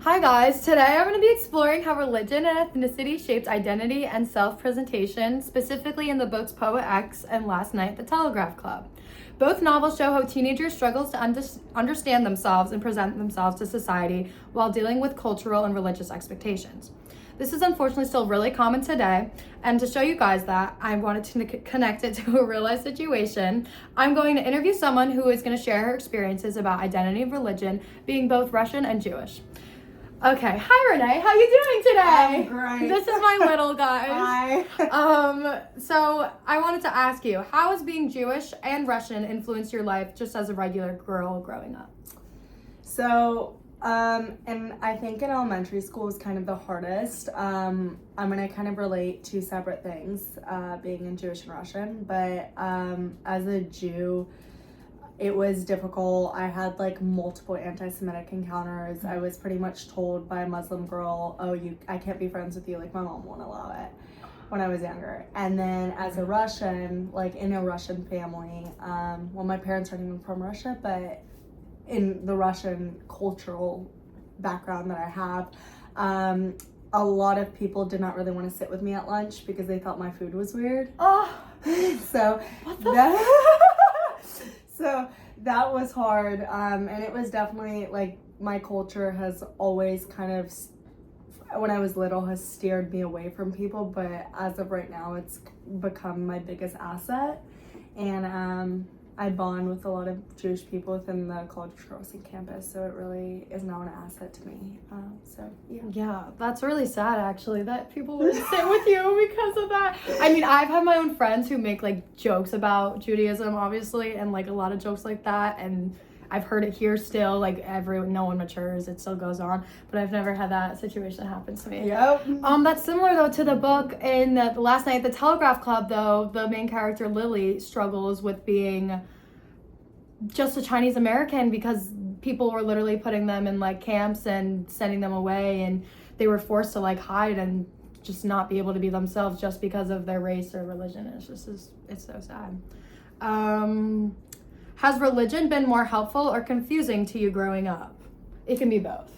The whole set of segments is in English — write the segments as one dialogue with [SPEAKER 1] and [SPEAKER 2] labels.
[SPEAKER 1] Hi guys, today I'm going to be exploring how religion and ethnicity shaped identity and self-presentation, specifically in the books Poet X and Last Night, The Telegraph Club. Both novels show how teenagers struggle to understand themselves and present themselves to society while dealing with cultural and religious expectations. This is unfortunately still really common today, and to show you guys that, I wanted to connect it to a real-life situation. I'm going to interview someone who is going to share her experiences about identity and religion, being both Russian and Jewish. Okay, hi Renee, how you doing today?
[SPEAKER 2] I'm great.
[SPEAKER 1] This is my little guys.
[SPEAKER 2] Hi.
[SPEAKER 1] So I wanted to ask you, how has being Jewish and Russian influenced your life just as a regular girl growing up?
[SPEAKER 2] So, and I think in elementary school is kind of the hardest. I'm gonna kind of relate two separate things, being in Jewish and Russian, but as a Jew, it was difficult. I had like multiple anti-Semitic encounters. I was pretty much told by a Muslim girl, I can't be friends with you, like my mom won't allow it, when I was younger. And then as a Russian, like in a Russian family, well, my parents aren't even from Russia, but in the Russian cultural background that I have, a lot of people did not really want to sit with me at lunch because they thought my food was weird.
[SPEAKER 1] Oh,
[SPEAKER 2] So
[SPEAKER 1] what the
[SPEAKER 2] So that was hard, and it was definitely like my culture has always kind of, when I was little, has steered me away from people, but as of right now, it's become my biggest asset, and I bond with a lot of Jewish people within the College of Charleston campus, so it really is now an asset to me. So yeah.
[SPEAKER 1] Yeah, that's really sad actually that people would sit with you because of that. I mean, I've had my own friends who make like jokes about Judaism, obviously, and like a lot of jokes like that, and I've heard it here still, like no one matures, it still goes on, but I've never had that situation happen to me.
[SPEAKER 2] Yep.
[SPEAKER 1] That's similar though to the book in the Last Night at the Telegraph Club though. The main character Lily struggles with being just a Chinese American because people were literally putting them in like camps and sending them away, and they were forced to like hide and just not be able to be themselves just because of their race or religion. It's so sad. Has religion been more helpful or confusing to you growing up? It can be both.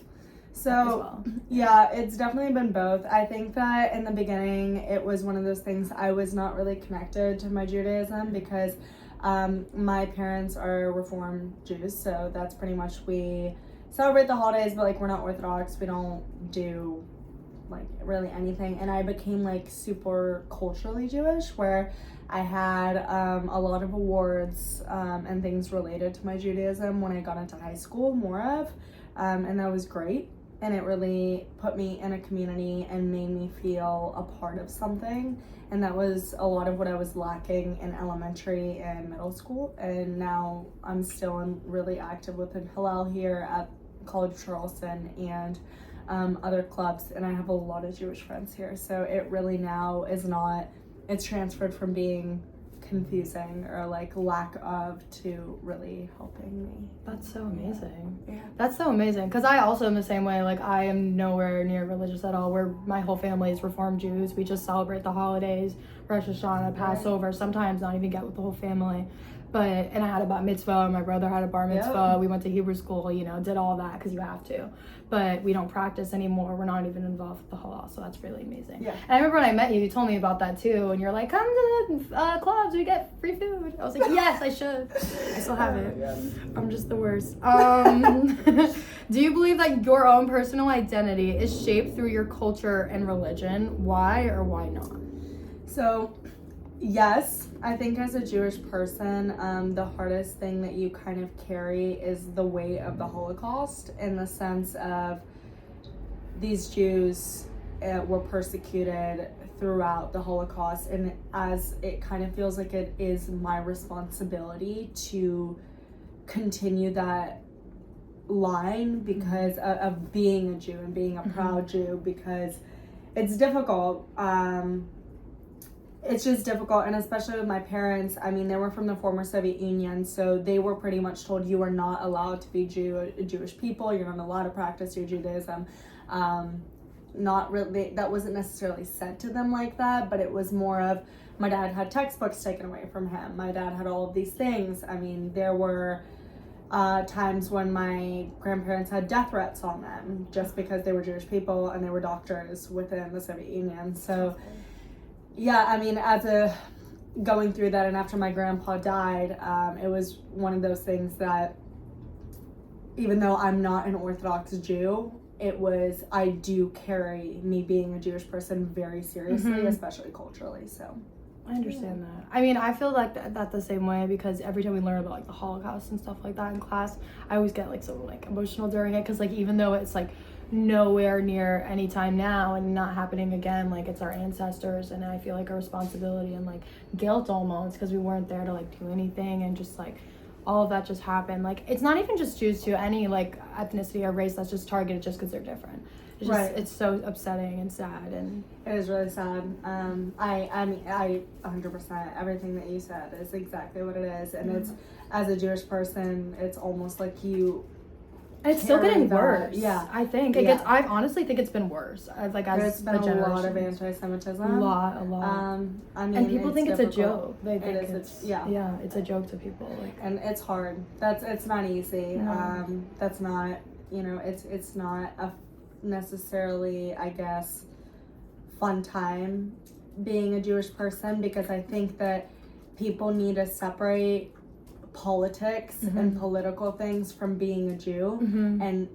[SPEAKER 2] So, yeah, it's definitely been both. I think that in the beginning, it was one of those things I was not really connected to my Judaism because my parents are Reform Jews, so that's pretty much, we celebrate the holidays, but like we're not Orthodox, we don't do like really anything. And I became like super culturally Jewish, where I had a lot of awards and things related to my Judaism when I got into high school, more of, and that was great. And it really put me in a community and made me feel a part of something. And that was a lot of what I was lacking in elementary and middle school. And now I'm still really active within Hillel here at College of Charleston and other clubs. And I have a lot of Jewish friends here. So it really now is not, it's transferred from being confusing or like lack of to really helping me.
[SPEAKER 1] That's so amazing.
[SPEAKER 2] Yeah.
[SPEAKER 1] That's so amazing because I also am the same way. Like I am nowhere near religious at all. My whole family is Reformed Jews. We just celebrate the holidays, Rosh Hashanah, Passover, sometimes not even get with the whole family. And I had a bat mitzvah, my brother had a bar mitzvah, we went to Hebrew school, did all that because you have to. But we don't practice anymore. We're not even involved with the halal, so that's really amazing.
[SPEAKER 2] Yeah.
[SPEAKER 1] And I remember when I met you, you told me about that too, and you're like, come to the clubs, we get free food. I was like, yes, I should. I still have it.
[SPEAKER 2] Yeah.
[SPEAKER 1] I'm just the worst. Do you believe that your own personal identity is shaped through your culture and religion? Why or why not?
[SPEAKER 2] So, yes, I think as a Jewish person, the hardest thing that you kind of carry is the weight of the Holocaust, in the sense of these Jews were persecuted throughout the Holocaust, and as it kind of feels like it is my responsibility to continue that line because of being a Jew and being a proud Jew, because it's difficult. It's just difficult, and especially with my parents, I mean, they were from the former Soviet Union, so they were pretty much told you are not allowed to be Jewish people, you're not allowed to practice your Judaism. Not really, that wasn't necessarily said to them like that, but it was more of, my dad had textbooks taken away from him, my dad had all of these things. I mean, there were times when my grandparents had death threats on them just because they were Jewish people and they were doctors within the Soviet Union. So, yeah, I mean, going through that, and after my grandpa died, it was one of those things that, even though I'm not an Orthodox Jew, I do carry me being a Jewish person very seriously, especially culturally, so.
[SPEAKER 1] I understand that. I mean, I feel like that the same way, because every time we learn about like the Holocaust and stuff like that in class, I always get like so like emotional during it, because like even though it's like nowhere near any time now and not happening again, like it's our ancestors, and I feel like a responsibility and like guilt almost, because we weren't there to like do anything, and just like all of that just happened. Like it's not even just Jews, to any like ethnicity or race that's just targeted just because they're different. It's just,
[SPEAKER 2] right.
[SPEAKER 1] It's so upsetting and sad, and
[SPEAKER 2] it is really sad. I mean, I 100%, everything that you said is exactly what it is, and it's, as a Jewish person, it's almost like you.
[SPEAKER 1] It's still getting worse.
[SPEAKER 2] Yeah,
[SPEAKER 1] I think it gets. I honestly think it's been worse. Like
[SPEAKER 2] there's been a lot of anti-Semitism.
[SPEAKER 1] A lot.
[SPEAKER 2] I mean,
[SPEAKER 1] and people think it's
[SPEAKER 2] difficult.
[SPEAKER 1] a joke. They think it's it's a joke to people. Like,
[SPEAKER 2] and it's hard. It's not easy. No. That's not, it's not a necessarily, I guess, fun time being a Jewish person, because I think that people need to separate politics and political things from being a Jew, and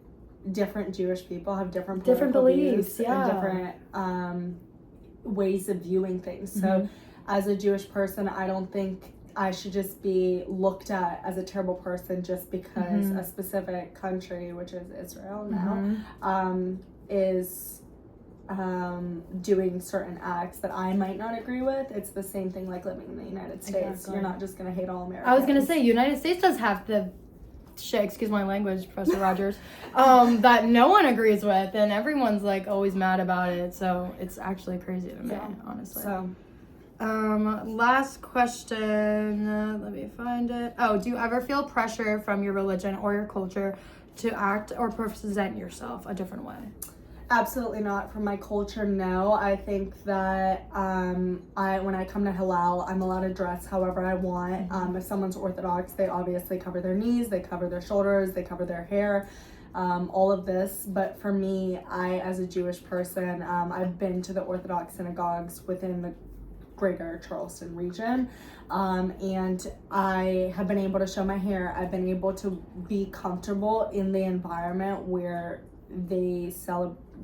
[SPEAKER 2] different Jewish people have different
[SPEAKER 1] beliefs
[SPEAKER 2] and different ways of viewing things. So as a Jewish person, I don't think I should just be looked at as a terrible person just because a specific country, which is Israel now, is doing certain acts that I might not agree with. It's the same thing like living in the United States.
[SPEAKER 1] Exactly.
[SPEAKER 2] You're not just going to hate all Americans.
[SPEAKER 1] I was going to say, United States does have the shit, excuse my language, Professor Rogers, that no one agrees with, and everyone's like always mad about it. So it's actually crazy to me, honestly.
[SPEAKER 2] So.
[SPEAKER 1] Last question, let me find it. Oh, do you ever feel pressure from your religion or your culture to act or present yourself a different way?
[SPEAKER 2] Absolutely not. From my culture, no. I think that when I come to Hillel, I'm allowed to dress however I want. If someone's Orthodox, they obviously cover their knees, they cover their shoulders, they cover their hair, all of this. But for me, as a Jewish person, I've been to the Orthodox synagogues within the greater Charleston region, and I have been able to show my hair. I've been able to be comfortable in the environment where they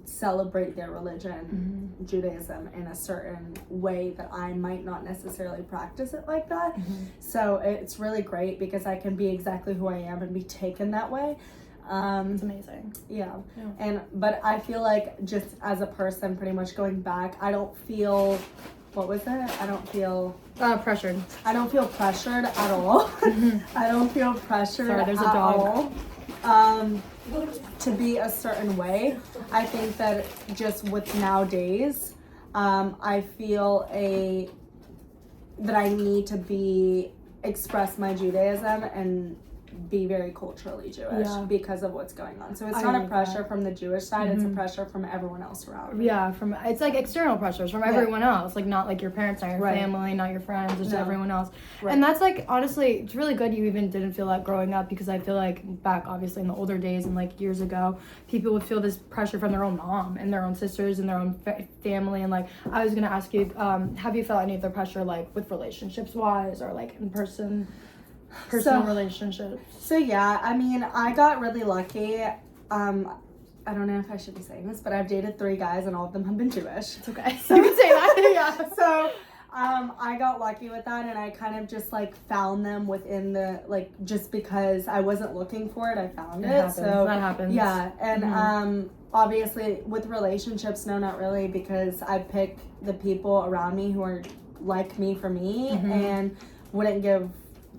[SPEAKER 2] celebrate their religion, Judaism, in a certain way that I might not necessarily practice it like that. So it's really great because I can be exactly who I am and be taken that way.
[SPEAKER 1] It's amazing.
[SPEAKER 2] Yeah. But I feel like, just as a person, pretty much going back, I don't feel, what was it? I don't feel
[SPEAKER 1] pressured.
[SPEAKER 2] I don't feel pressured at all. I don't feel pressured.
[SPEAKER 1] Sorry, there's a dog.
[SPEAKER 2] To be a certain way. I think that just with nowadays, I feel that I need to express my Judaism and be very culturally Jewish because of what's going on. So it's not a pressure from the Jewish side, it's a pressure from everyone else around me.
[SPEAKER 1] Yeah, it's like external pressures from everyone else, like not like your parents, not your family, not your friends, just everyone else. And that's like, honestly, it's really good you even didn't feel that growing up, because I feel like back obviously in the older days and like years ago, people would feel this pressure from their own mom and their own sisters and their own family. And like, I was gonna ask you, have you felt any of the pressure like with relationships wise or like in personal relationships?
[SPEAKER 2] So yeah, I mean, I got really lucky. I don't know if I should be saying this, but I've dated 3 guys and all of them have been Jewish.
[SPEAKER 1] It's okay. So you can say that. Yeah.
[SPEAKER 2] So I got lucky with that, and I kind of just like found them within just because I wasn't looking for it, I found it. So
[SPEAKER 1] that happens.
[SPEAKER 2] Yeah, and obviously with relationships, no, not really, because I pick the people around me who are like me for me and wouldn't give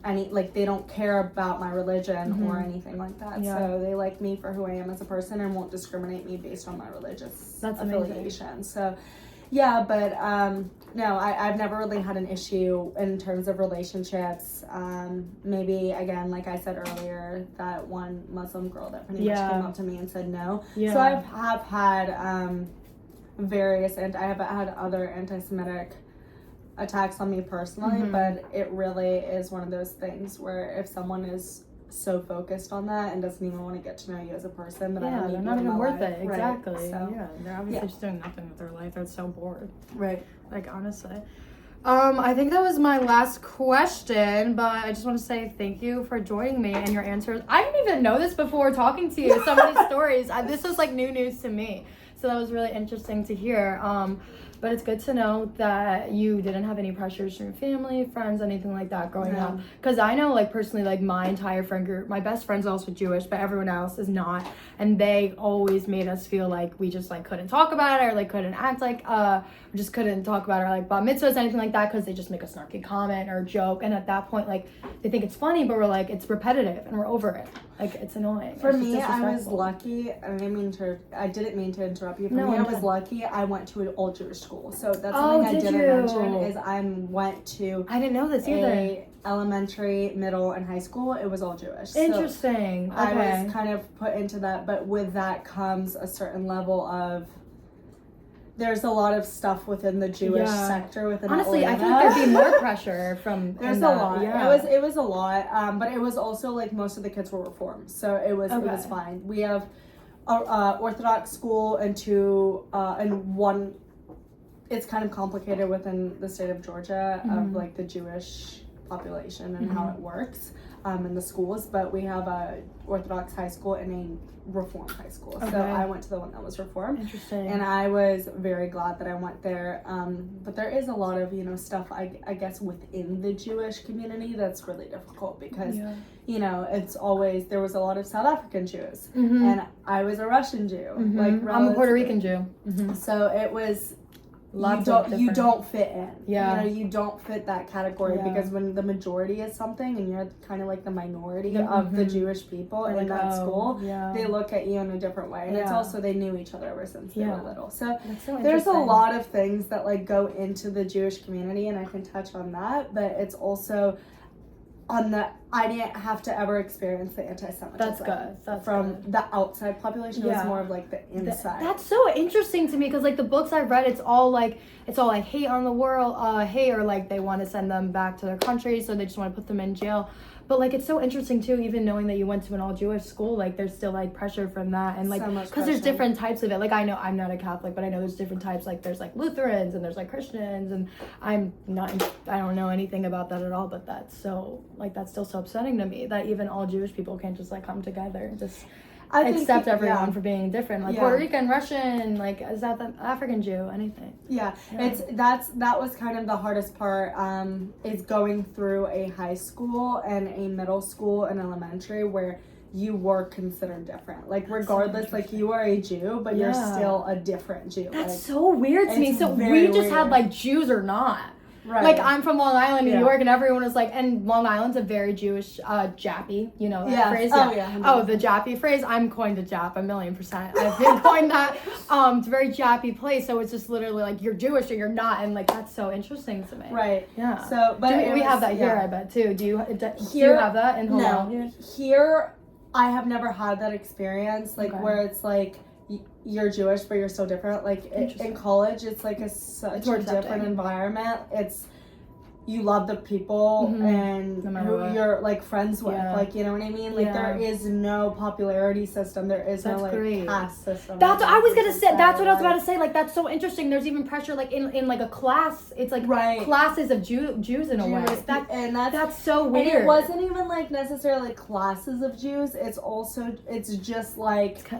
[SPEAKER 2] they don't care about my religion or anything like that. So they like me for who I am as a person and won't discriminate me based on my religious affiliation. Amazing. So yeah, but no, I've never really had an issue in terms of relationships. Maybe, again, like I said earlier, that one Muslim girl that pretty much came up to me and said no. So I have had I have had other anti-Semitic attacks on me personally, but it really is one of those things where if someone is so focused on that and doesn't even want to get to know you as a person, then I
[SPEAKER 1] Yeah,
[SPEAKER 2] don't need
[SPEAKER 1] they're
[SPEAKER 2] you
[SPEAKER 1] not
[SPEAKER 2] in
[SPEAKER 1] even
[SPEAKER 2] my
[SPEAKER 1] worth
[SPEAKER 2] life.
[SPEAKER 1] it. Exactly.
[SPEAKER 2] Right? So,
[SPEAKER 1] Yeah, they're obviously just doing nothing with their life. They're so bored.
[SPEAKER 2] Right.
[SPEAKER 1] Like, honestly. I think that was my last question, but I just want to say thank you for joining me and your answers. I didn't even know this before talking to you. So many stories. This was like new news to me. So that was really interesting to hear. But it's good to know that you didn't have any pressures from your family, friends, anything like that growing up. Because I know, like, personally, like, my entire friend group, my best friend's also Jewish, but everyone else is not. And they always made us feel like we just, like, couldn't talk about it or, like, couldn't act like, just couldn't talk about it or, like, bat mitzvahs, anything like that, because they just make a snarky comment or a joke. And at that point, like, they think it's funny, but we're like, it's repetitive and we're over it. Like, it's annoying.
[SPEAKER 2] For me, I was lucky. I didn't mean to interrupt you. For me, I was lucky. I went to an all Jewish school, so that's something I didn't mention. Is I went to.
[SPEAKER 1] I didn't know this either.
[SPEAKER 2] Elementary, middle, and high school. It was all Jewish.
[SPEAKER 1] Interesting.
[SPEAKER 2] So I was kind of put into that, but with that comes a certain level of. There's a lot of stuff within the Jewish sector within
[SPEAKER 1] Honestly,
[SPEAKER 2] Atlanta.
[SPEAKER 1] I think there'd be more pressure from.
[SPEAKER 2] There's a lot. Yeah. It was a lot, but it was also like most of the kids were Reformed, so it was fine. We have Orthodox school and one. It's kind of complicated within the state of Georgia of like the Jewish population and how it works in the schools, but we have a Orthodox high school and a Reformed high school. So I went to the one that was Reformed.
[SPEAKER 1] Interesting.
[SPEAKER 2] And I was very glad that I went there. But there is a lot of, stuff I guess within the Jewish community that's really difficult because, it's always, there was a lot of South African Jews and I was a Russian Jew. Like
[SPEAKER 1] I'm a Puerto Rican Jew.
[SPEAKER 2] So it was, you don't fit in.
[SPEAKER 1] Yeah.
[SPEAKER 2] You don't fit that category because when the majority is something and you're kind of like the minority of the Jewish people in that school, they look at you in a different way. And it's also they knew each other ever since they were little. So there's a lot of things that like go into the Jewish community, and I can touch on that, but it's also I didn't have to ever experience the anti-Semitism.
[SPEAKER 1] That's good. That's
[SPEAKER 2] from
[SPEAKER 1] good.
[SPEAKER 2] the outside population. It was more of like the inside.
[SPEAKER 1] That's so interesting to me because like the books I've read, it's all like hate on the world, hate, or like they want to send them back to their country, so they just want to put them in jail. But like it's so interesting too, even knowing that you went to an all Jewish school, like there's still like pressure from that, and like because there's different types of it. Like I know I'm not a Catholic, but I know there's different types. Like there's like Lutherans and there's like Christians, and I don't know anything about that at all. But that's still so upsetting to me that even all Jewish people can't just like come together and just accept everyone for being different, like Puerto Rican, Russian, like South African Jew, anything. That
[SPEAKER 2] was kind of the hardest part, is going through a high school and a middle school and elementary where you were considered different. Like regardless, like you are a Jew, but you're still a different Jew.
[SPEAKER 1] That's so weird to me. So we just had like Jews or not.
[SPEAKER 2] Right.
[SPEAKER 1] Like I'm from Long Island, New York, and everyone was like, and Long Island's a very Jewish Jappy, you know that phrase? The Jappy phrase. I'm coined a Jap, 1,000,000%. I've been coined that. It's a very Jappy place, so it's just literally like you're Jewish or you're not, and like that's so interesting to me.
[SPEAKER 2] Right.
[SPEAKER 1] Yeah.
[SPEAKER 2] So, but
[SPEAKER 1] we have that here, I bet too. Do you have that in Hillel?
[SPEAKER 2] No. Here, I have never had that experience, like where it's like you're Jewish but you're so different. Like in college, it's like such a different environment. It's you love the people and who you're like friends with, like you know what I mean. Like there is no popularity system. There is no like caste system.
[SPEAKER 1] That's what I was gonna say. That's what I was about to say. Like that's so interesting. There's even pressure like in like a class. It's like classes of Jews in a way. That's so weird.
[SPEAKER 2] And it wasn't even like necessarily like classes of Jews. It's just like.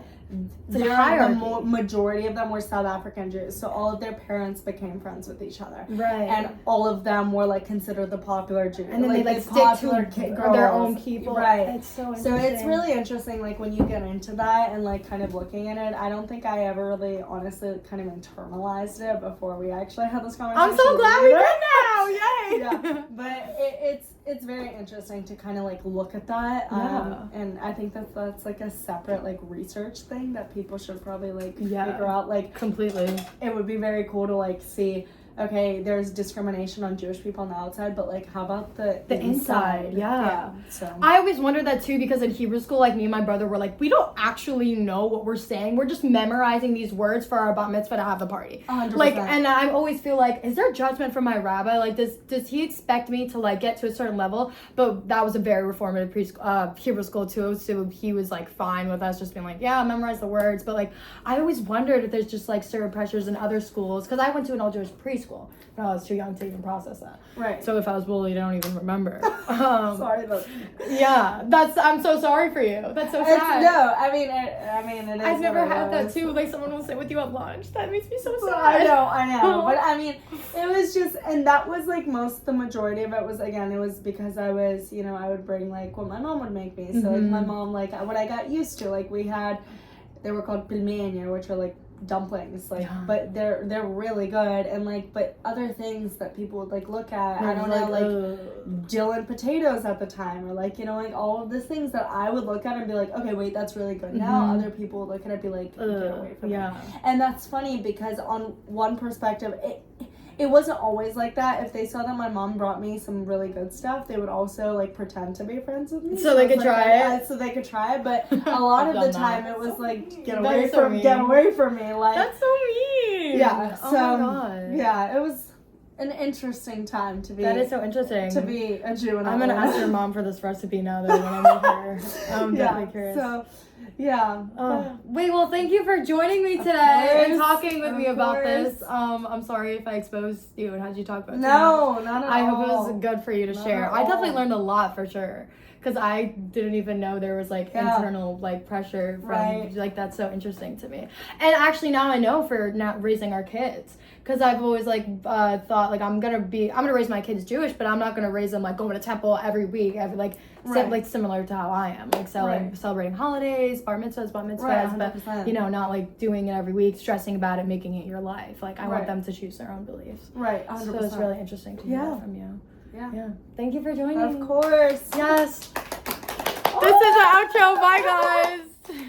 [SPEAKER 2] The majority of them were South African Jews, so all of their parents became friends with each other, and all of them were like considered the popular Jews,
[SPEAKER 1] and then they like stick to their own people, It's so interesting.
[SPEAKER 2] So it's really interesting, like when you get into that and like kind of looking at it. I don't think I ever really honestly kind of internalized it before we actually had this conversation.
[SPEAKER 1] I'm so glad we did now, yay!
[SPEAKER 2] But it's very interesting to kind of like look at that, and I think that's like a separate like research thing that people should probably like figure out. Like
[SPEAKER 1] completely,
[SPEAKER 2] it would be very cool to like see okay, there's discrimination on Jewish people on the outside, but like, how about the
[SPEAKER 1] inside? Yeah.
[SPEAKER 2] So
[SPEAKER 1] I always wondered that too, because in Hebrew school, like me and my brother were like, we don't actually know what we're saying. We're just memorizing these words for our bat mitzvah to have the party.
[SPEAKER 2] 100%.
[SPEAKER 1] Like, and I always feel like, is there judgment from my rabbi? Like, does he expect me to like get to a certain level? But that was a very reformative Hebrew school too, so he was like fine with us just being like, yeah, memorize the words. But like, I always wondered if there's just like certain pressures in other schools, because I went to an all-Jewish preschool, but I was too young to even process that.
[SPEAKER 2] Right.
[SPEAKER 1] So if I was bullied, I don't even remember.
[SPEAKER 2] Sorry about that.
[SPEAKER 1] Yeah, I'm so sorry for you. That's so sad.
[SPEAKER 2] I mean, it is.
[SPEAKER 1] I've never had that too. Like, someone will sit with you at lunch. That makes me so sad.
[SPEAKER 2] I know. But I mean, it was just, and that was like the majority of it was, again, it was because I was, you know, I would bring like what my mom would make me. So like my mom, like what I got used to, like they were called pilmeni, which are like dumplings, like, but they're really good, and like, but other things that people would like look at, I don't know, like dill and potatoes at the time, or like, you know, like all of these things that I would look at and be like, okay, wait, that's really good. Now other people would look at it and be like, get away from it. And that's funny, because on one perspective, it wasn't always like that. If they saw that my mom brought me some really good stuff, they would also like pretend to be friends with me.
[SPEAKER 1] So they could try it?
[SPEAKER 2] So they could try it, but a lot of the time it was like, get away from me. Like,
[SPEAKER 1] that's so mean.
[SPEAKER 2] Yeah. So,
[SPEAKER 1] oh my God.
[SPEAKER 2] Yeah, it was an interesting time to be.
[SPEAKER 1] That is so interesting.
[SPEAKER 2] To be a Jew.
[SPEAKER 1] I'm going to ask your mom for this recipe now that when I meet her. I'm definitely curious.
[SPEAKER 2] So, yeah.
[SPEAKER 1] Wait, well, thank you for joining me today and talking with me about this. I'm sorry if I exposed you and had you talk about it.
[SPEAKER 2] No, not at all.
[SPEAKER 1] I hope it was good for you to share. I definitely learned a lot for sure, because I didn't even know there was like internal like pressure from like, that's so interesting to me. And actually now I know for not raising our kids, because I've always like thought like I'm gonna raise my kids Jewish, but I'm not gonna raise them like going to temple every week, like similar to how I am, like celebrating holidays, bar mitzvahs, but you know, not like doing it every week, stressing about it, making it your life. Like I want them to choose their own beliefs.
[SPEAKER 2] Right, 100%.
[SPEAKER 1] So it's really interesting to hear that from you. Yeah. Thank you for joining.
[SPEAKER 2] Of course.
[SPEAKER 1] Yes. This is the outro. Bye, guys.